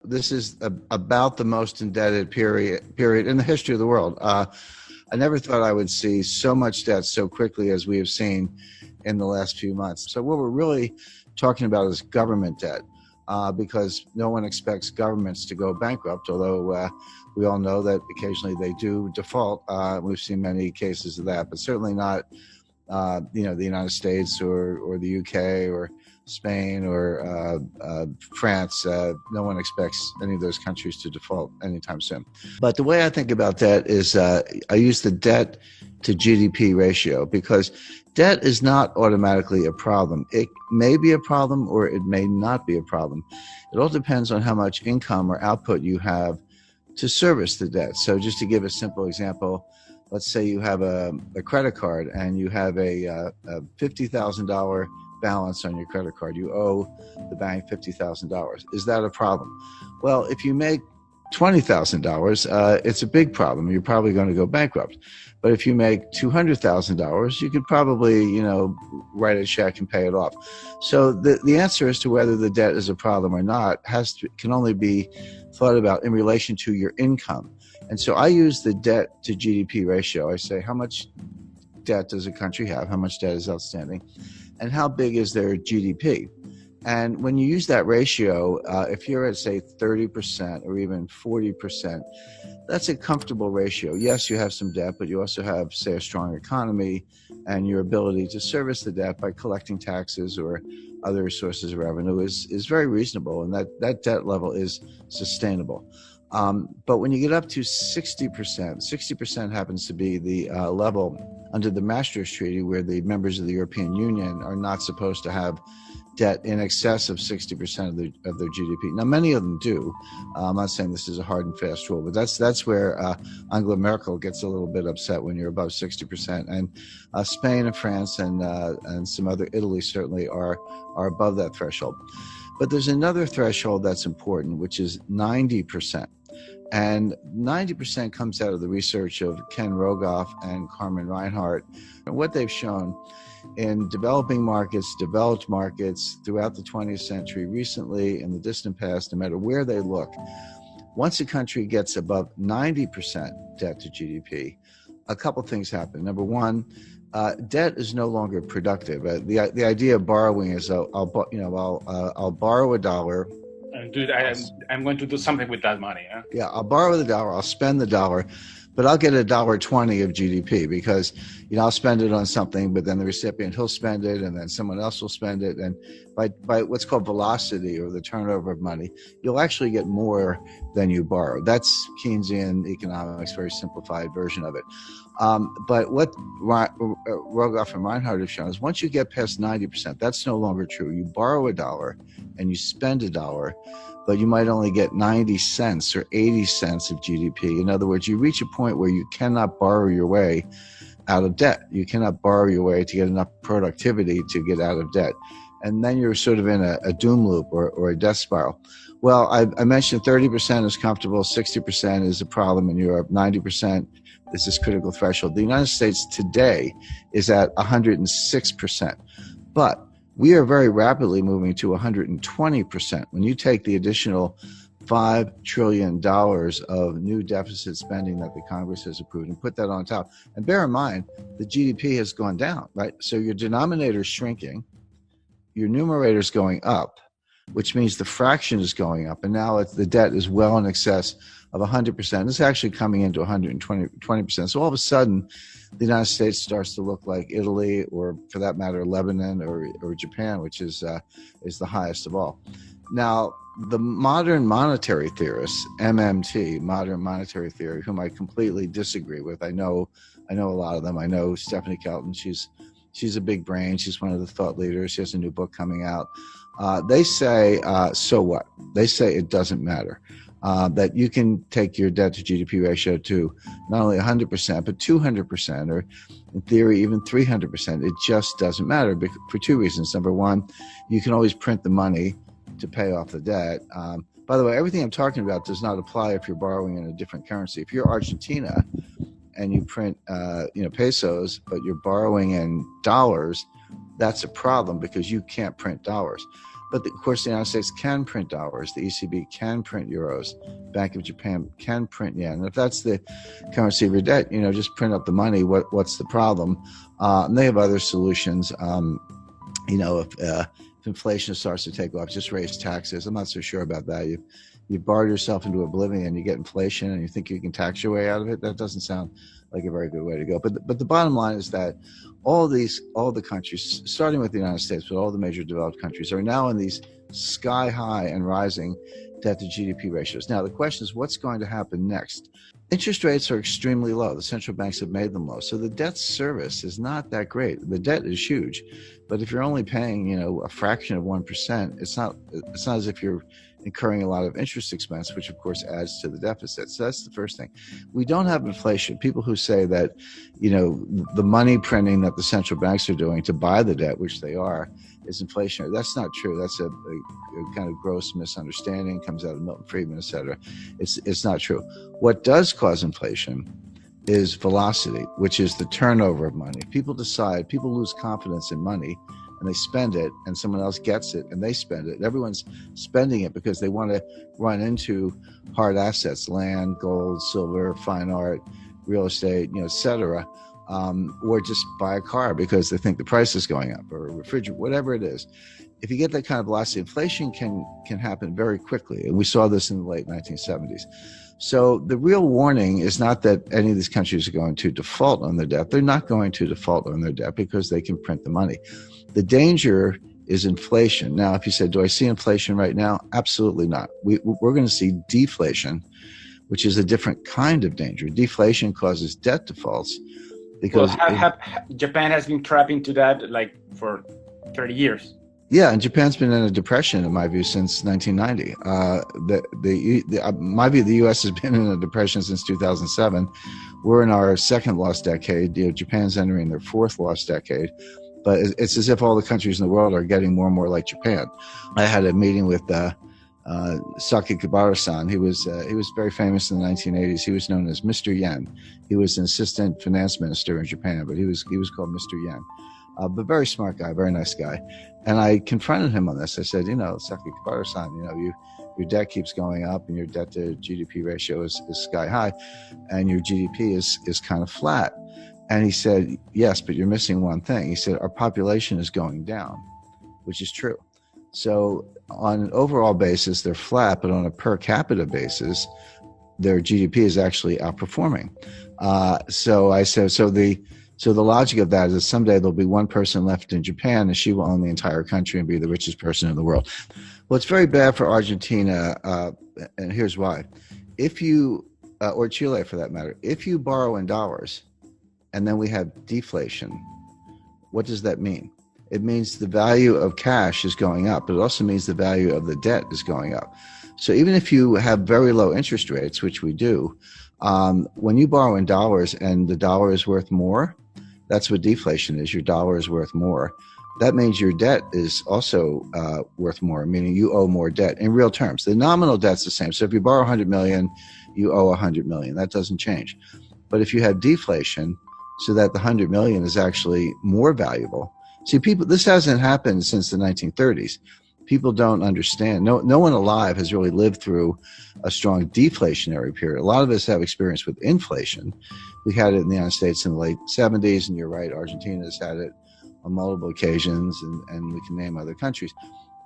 this is about the most indebted period in the history of the world. I never thought I would see so much debt so quickly as we have seen in the last few months. So what we're really talking about is government debt, because no one expects governments to go bankrupt, although we all know that occasionally they do default. We've seen many cases of that, but certainly not the United States or the UK or Spain or France. No one expects any of those countries to default anytime soon. But the way I think about debt is I use the debt to GDP ratio, because debt is not automatically a problem. It may be a problem or it may not be a problem. It all depends on how much income or output you have to service the debt. So just to give a simple example, let's say you have a credit card and you have a $50,000 balance on your credit card. You owe the bank $50,000. Is that a problem? Well, if you make $20,000, it's a big problem. You're probably going to go bankrupt. But if you make $200,000, you could probably, write a check and pay it off. So the answer as to whether the debt is a problem or not can only be thought about in relation to your income. And so I use the debt to GDP ratio. I say, how much debt does a country have? How much debt is outstanding? And how big is their GDP? And when you use that ratio, if you're at, say, 30% or even 40%, that's a comfortable ratio. Yes, you have some debt, but you also have, say, a strong economy and your ability to service the debt by collecting taxes or other sources of revenue is very reasonable, and that debt level is sustainable. But when you get up to 60% happens to be the level under the Maastricht Treaty, where the members of the European Union are not supposed to have debt in excess of 60% of their GDP. Now, many of them do. I'm not saying this is a hard and fast rule, but that's where Angela Merkel gets a little bit upset when you're above 60%. And Spain and France and some other, Italy certainly are above that threshold. But there's another threshold that's important, which is 90%. And 90% comes out of the research of Ken Rogoff and Carmen Reinhart. And what they've shown in developing markets, developed markets throughout the 20th century, recently, in the distant past, no matter where they look, once a country gets above 90% debt to GDP, a couple things happen. Number one, debt is no longer productive. The idea of borrowing is I'll borrow $1. I'm going to do something with that money. Huh? Yeah, I'll borrow the $1, I'll spend the $1, but I'll get $1.20 of GDP because, I'll spend it on something, but then the recipient, he'll spend it, and then someone else will spend it. And by what's called velocity, or the turnover of money, you'll actually get more than you borrow. That's Keynesian economics, very simplified version of it. But what Rogoff and Reinhart have shown is once you get past 90%, that's no longer true. You borrow $1 and you spend $1, but you might only get 90 cents or 80 cents of GDP. In other words, you reach a point where you cannot borrow your way out of debt. You cannot borrow your way to get enough productivity to get out of debt. And then you're sort of in a doom loop or a death spiral. Well, I mentioned 30% is comfortable, 60% is a problem in Europe, 90% is this critical threshold. The United States today is at 106%. But we are very rapidly moving to 120%. When you take the additional $5 trillion of new deficit spending that the Congress has approved and put that on top, and bear in mind, the GDP has gone down, right? So your denominator is shrinking, your numerator is going up, which means the fraction is going up, and now the debt is well in excess of 100%. It's actually coming into 120%. So all of a sudden, the United States starts to look like Italy, or for that matter, Lebanon or Japan, which is the highest of all. Now, the modern monetary theorists, MMT, modern monetary theory, whom I completely disagree with. I know a lot of them. I know Stephanie Kelton. She's a big brain. She's one of the thought leaders. She has a new book coming out. They say, so what? They say it doesn't matter. That you can take your debt to GDP ratio to not only 100%, but 200%, or in theory, even 300%. It just doesn't matter for two reasons. Number one, you can always print the money to pay off the debt. By the way, everything I'm talking about does not apply if you're borrowing in a different currency. If you're Argentina and you print, pesos, but you're borrowing in dollars, that's a problem because you can't print dollars. But of course, the United States can print dollars. The ECB can print euros. Bank of Japan can print yen. And if that's the currency of your debt, just print up the money. What's the problem? And they have other solutions. If inflation starts to take off, just raise taxes. I'm not so sure about that. You borrow yourself into oblivion, you get inflation, and you think you can tax your way out of it. That doesn't sound like a very good way to go. But the bottom line is that all the countries, starting with the United States, but all the major developed countries, are now in these sky high and rising debt to GDP ratios. Now the question is, what's going to happen next? Interest rates are extremely low. The central banks have made them low. So the debt service is not that great. The debt is huge, but if you're only paying, a fraction of 1%, it's not as if you're incurring a lot of interest expense, which of course adds to the deficit. So that's the first thing. We don't have inflation. People who say that, the money printing that the central banks are doing to buy the debt, which they are, is inflationary. That's not true. That's a kind of gross misunderstanding, comes out of Milton Friedman, et cetera. It's not true. What does cause inflation is velocity, which is the turnover of money. People lose confidence in money, and they spend it, and someone else gets it and they spend it. Everyone's spending it because they want to run into hard assets, land, gold, silver, fine art, real estate, et cetera, or just buy a car because they think the price is going up, or a refrigerator, whatever it is. If you get that kind of velocity, inflation can happen very quickly. And we saw this in the late 1970s. So the real warning is not that any of these countries are going to default on their debt. They're not going to default on their debt because they can print the money. The danger is inflation. Now, if you said, do I see inflation right now? Absolutely not. We're going to see deflation, which is a different kind of danger. Deflation causes debt defaults because Japan has been trapped into that for 30 years. Yeah, and Japan's been in a depression, in my view, since 1990. My view, the U.S. has been in a depression since 2007. We're in our second lost decade. Japan's entering their fourth lost decade. But it's as if all the countries in the world are getting more and more like Japan. I had a meeting with Sakakibara-san. He was very famous in the 1980s. He was known as Mr. Yen. He was an assistant finance minister in Japan, but he was called Mr. Yen. But very smart guy, very nice guy. And I confronted him on this. I said, Sakakibara-san, your debt keeps going up and your debt to GDP ratio is sky high and your GDP is kind of flat. And he said, yes, but you're missing one thing. He said, our population is going down, which is true. So on an overall basis, they're flat, but on a per capita basis, their GDP is actually outperforming. So I said, so the logic of that is someday there'll be one person left in Japan and she will own the entire country and be the richest person in the world. Well, it's very bad for Argentina, and here's why. If you, or Chile for that matter, if you borrow in dollars and then we have deflation, what does that mean? It means the value of cash is going up, but it also means the value of the debt is going up. So even if you have very low interest rates, which we do, when you borrow in dollars and the dollar is worth more, that's what deflation is. Your dollar is worth more. That means your debt is also worth more, meaning you owe more debt in real terms. The nominal debt's the same. So if you borrow 100 million, you owe 100 million. That doesn't change. But if you have deflation, so that the 100 million is actually more valuable. See, this hasn't happened since the 1930s. People don't understand. No one alive has really lived through a strong deflationary period. A lot of us have experience with inflation. We had it in the United States in the late 70s, and you're right, Argentina's had it on multiple occasions, and we can name other countries.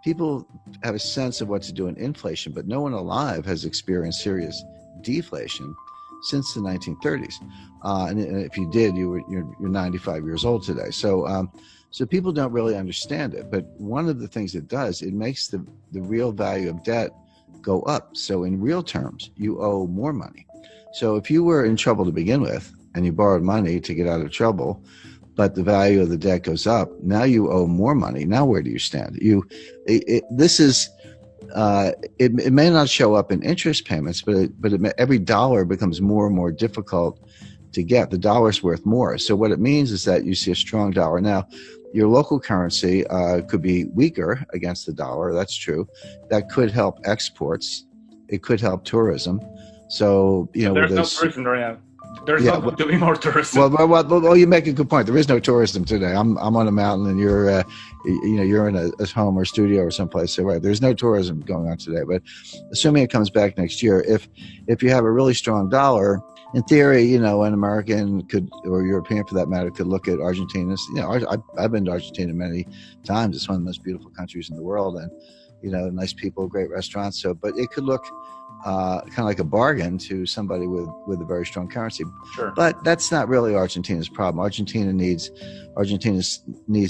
People have a sense of what to do in inflation, but no one alive has experienced serious deflation since the 1930s. And if you did, you're 95 years old today. So people don't really understand it. But one of the things it does, it makes the real value of debt go up. So in real terms, you owe more money. So if you were in trouble to begin with and you borrowed money to get out of trouble, but the value of the debt goes up, now you owe more money. Now where do you stand? It may not show up in interest payments, but every dollar becomes more and more difficult to get. The dollar's worth more. So what it means is that you see a strong dollar. Now, your local currency could be weaker against the dollar. That's true. That could help exports. It could help tourism. So, there's no tourism right now. There's Yeah, not going to be more tourism. well, you make a good point. There is no tourism today. I'm on a mountain, and you're, you're in a home or studio or someplace. So right, there's no tourism going on today. But assuming it comes back next year, if you have a really strong dollar, in theory, an American could, or European for that matter, could look at Argentina. I've been to Argentina many times. It's one of the most beautiful countries in the world, and nice people, great restaurants. So, but it could look kind of like a bargain to somebody with a very strong currency. Sure. But that's not really Argentina's problem. Argentina needs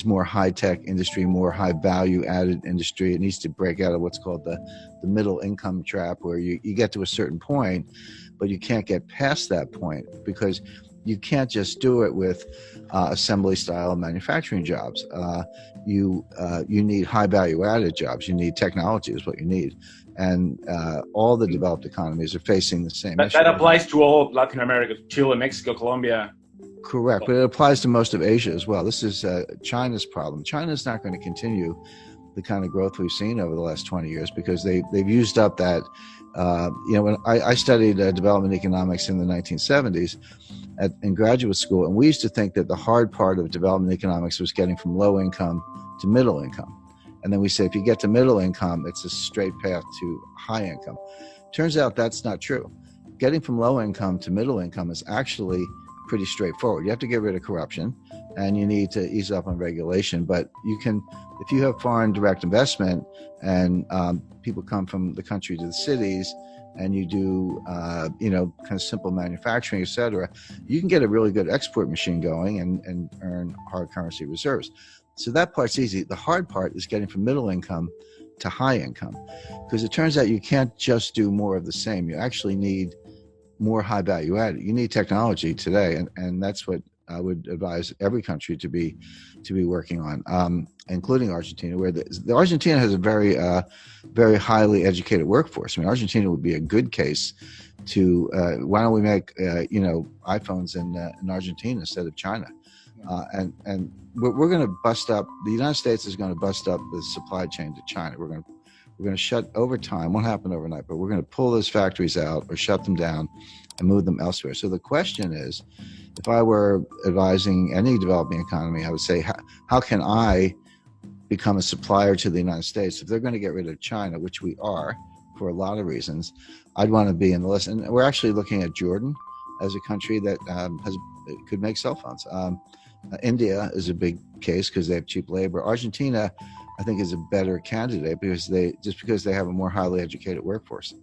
more high-tech industry, more high-value added industry. It needs to break out of what's called the middle income trap, where you get to a certain point, but you can't get past that point because you can't just do it with assembly style manufacturing jobs. You need high value added jobs. You need technology is what you need. And all the developed economies are facing the same issue. That applies to all Latin America, Chile, Mexico, Colombia. Correct, but it applies to most of Asia as well. This is China's problem. China's not going to continue the kind of growth we've seen over the last 20 years because they've used up that. When I studied development economics in the 1970s in graduate school, and we used to think that the hard part of development economics was getting from low income to middle income. And then we say, if you get to middle income, it's a straight path to high income. Turns out that's not true. Getting from low income to middle income is actually pretty straightforward. You have to get rid of corruption and you need to ease up on regulation. But you can, if you have foreign direct investment and people come from the country to the cities and you do, kind of simple manufacturing, et cetera, you can get a really good export machine going and earn hard currency reserves. So that part's easy. The hard part is getting from middle income to high income, because it turns out you can't just do more of the same. You actually need more high value added. You need technology today, and that's what I would advise every country to be working on, including Argentina, where the Argentina has a very highly educated workforce. I mean, Argentina would be a good case to why don't we make iPhones in Argentina instead of China, and we're going to bust up. The United States is going to bust up the supply chain to China. We're going to shut over time. Won't happen overnight, but we're going to pull those factories out or shut them down and move them elsewhere. So the question is, if I were advising any developing economy, I would say, how can I become a supplier to the United States? If they're going to get rid of China, which we are for a lot of reasons, I'd want to be in the list. And we're actually looking at Jordan as a country that could make cell phones. India is a big case because they have cheap labor. Argentina, I think, is a better candidate because they have a more highly educated workforce.